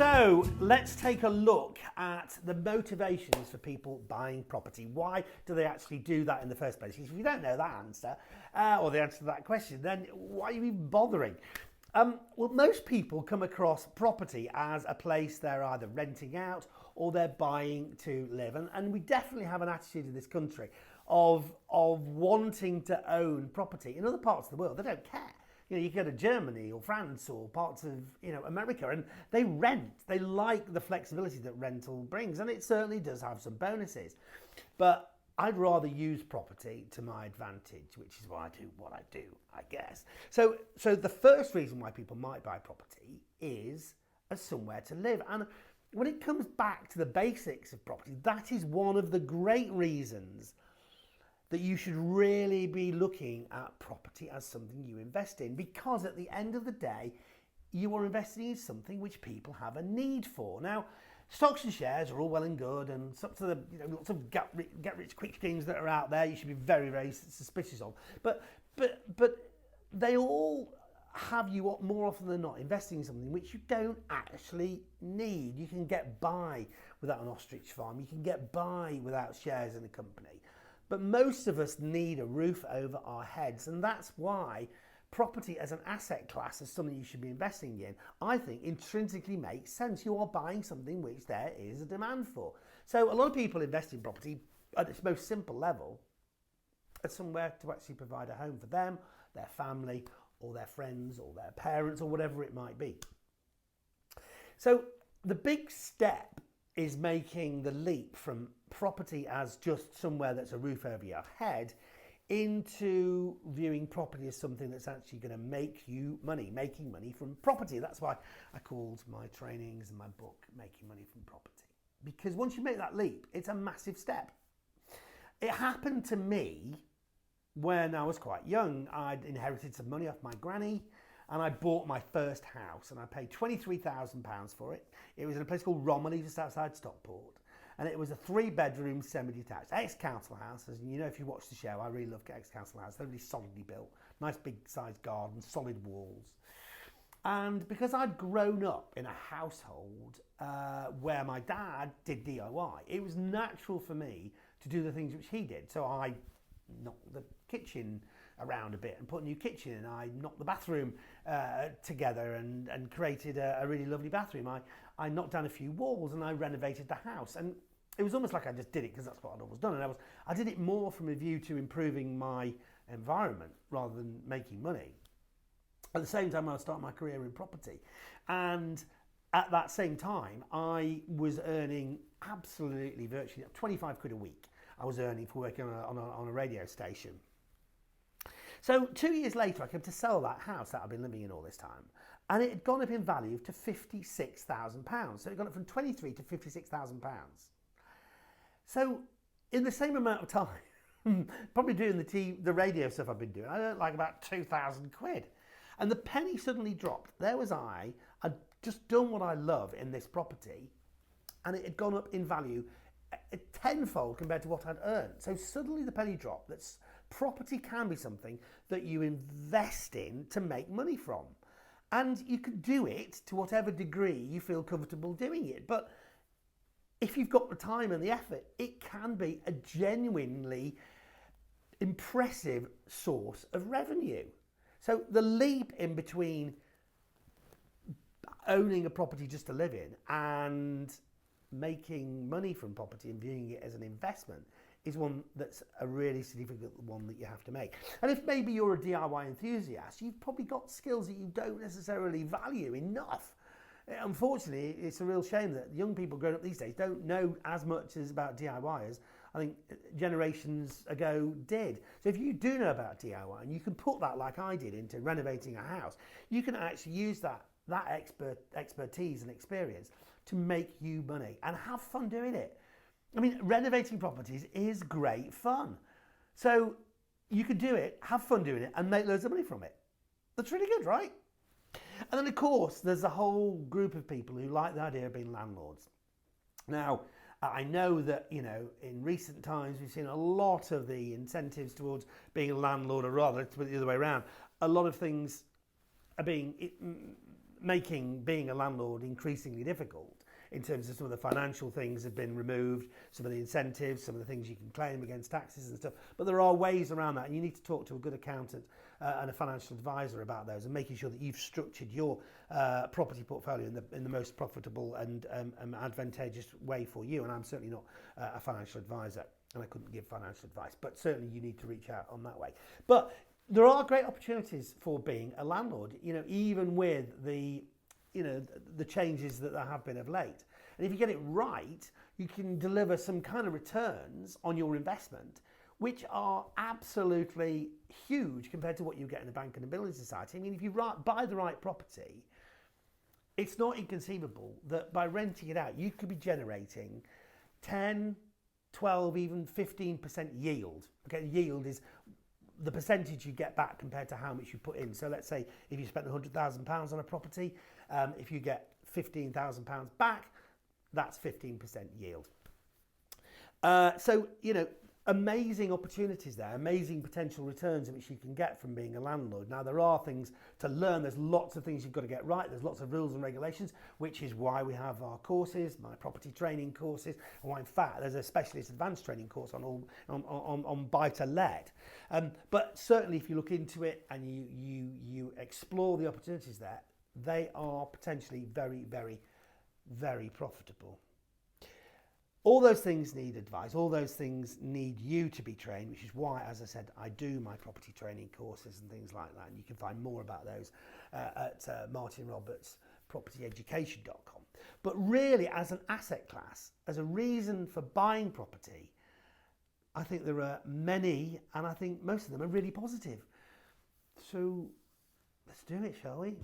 So let's take a look at the motivations for people buying property. Why do they actually do that in the first place? If you don't know that answer, or the answer to that question, then why are you even bothering? Well, most people come across property as a place they're either renting out or they're buying to live. And we definitely have an attitude in this country of wanting to own property. In other parts of the world, they don't care. You know, you go to Germany or France or parts of, America, and they rent. They like the flexibility that rental brings, and it certainly does have some bonuses. But I'd rather use property to my advantage, which is why I do what I do, I guess. So the first reason why people might buy property is as somewhere to live. And when it comes back to the basics of property, that is one of the great reasons that you should really be looking at property as something you invest in, because at the end of the day, you are investing in something which people have a need for. Now, stocks and shares are all well and good, and lots of get rich quick schemes that are out there you should be very, very suspicious of. But they all have you more often than not investing in something which you don't actually need. You can get by without an ostrich farm. You can get by without shares in a company. But most of us need a roof over our heads, and that's why property as an asset class is something you should be investing in, I think intrinsically makes sense. You are buying something which there is a demand for. So a lot of people invest in property at its most simple level as somewhere to actually provide a home for them, their family, or their friends, or their parents, or whatever it might be. So the big step is making the leap from property as just somewhere that's a roof over your head into viewing property as something that's actually going to make you money, making money from property. That's why I called my trainings and my book Making Money from Property. Because once you make that leap, it's a massive step. It happened to me when I was quite young. I'd inherited some money off my granny, and I bought my first house, and I paid £23,000 for it. It was in a place called Romiley, just outside Stockport, and it was a 3-bedroom semi-detached ex-council house. As you know, if you watch the show, I really love ex-council house. They're really solidly built, nice big-sized garden, solid walls. And because I'd grown up in a household where my dad did DIY, it was natural for me to do the things which he did. So I knocked the kitchen around a bit and put a new kitchen in. I knocked the bathroom together and created a really lovely bathroom. I knocked down a few walls and I renovated the house. And it was almost like I just did it because that's what I'd always done. And I did it more from a view to improving my environment rather than making money. At the same time, I was starting my career in property. And at that same time, I was earning absolutely virtually 25 quid a week. I was earning for working on a radio station. So 2 years later, I came to sell that house that I've been living in all this time. And it had gone up in value to £56,000. So it had gone up from 23 to £56,000. So in the same amount of time, probably doing the radio stuff I've been doing, I earned like about 2,000 quid. And the penny suddenly dropped. There was I'd just done what I love in this property, and it had gone up in value tenfold compared to what I'd earned. So suddenly the penny dropped. Property can be something that you invest in to make money from. And you can do it to whatever degree you feel comfortable doing it. But if you've got the time and the effort, it can be a genuinely impressive source of revenue. So the leap in between owning a property just to live in and making money from property and viewing it as an investment is one that's a really significant one that you have to make. And if maybe you're a DIY enthusiast, you've probably got skills that you don't necessarily value enough. Unfortunately, it's a real shame that young people growing up these days don't know as much as about DIY as I think generations ago did. So if you do know about DIY and you can put that, like I did, into renovating a house, you can actually use that expertise and experience to make you money and have fun doing it. I mean, renovating properties is great fun. So you could do it, have fun doing it, and make loads of money from it. That's really good, right? And then, of course, there's a whole group of people who like the idea of being landlords. Now, I know that, in recent times, we've seen a lot of the incentives towards being a landlord, or rather, to put it the other way around, a lot of things are being making being a landlord increasingly difficult in terms of some of the financial things have been removed, some of the incentives, some of the things you can claim against taxes and stuff. But there are ways around that, and you need to talk to a good accountant and a financial advisor about those, and making sure that you've structured your property portfolio in the most profitable and advantageous way for you. And I'm certainly not a financial advisor, and I couldn't give financial advice, but certainly you need to reach out on that way. But there are great opportunities for being a landlord, even with the changes that there have been of late. And if you get it right, you can deliver some kind of returns on your investment, which are absolutely huge compared to what you get in a bank and a building society. I mean, if you buy the right property, it's not inconceivable that by renting it out, you could be generating 10, 12, even 15% yield. Okay, yield is the percentage you get back compared to how much you put in. So let's say if you spent £100,000 on a property, if you get £15,000 back, that's 15% yield. So, amazing opportunities there, amazing potential returns which you can get from being a landlord. Now, there are things to learn. There's lots of things you've got to get right. There's lots of rules and regulations, which is why we have our courses, my property training courses, and why, in fact, there's a specialist advanced training course on buy-to-let. But certainly, if you look into it and you explore the opportunities there, they are potentially very, very, very profitable. All those things need advice, all those things need you to be trained, which is why, as I said, I do my property training courses and things like that. And you can find more about those at martinrobertspropertyeducation.com. But really, as an asset class, as a reason for buying property, I think there are many, and I think most of them are really positive. So let's do it, shall we?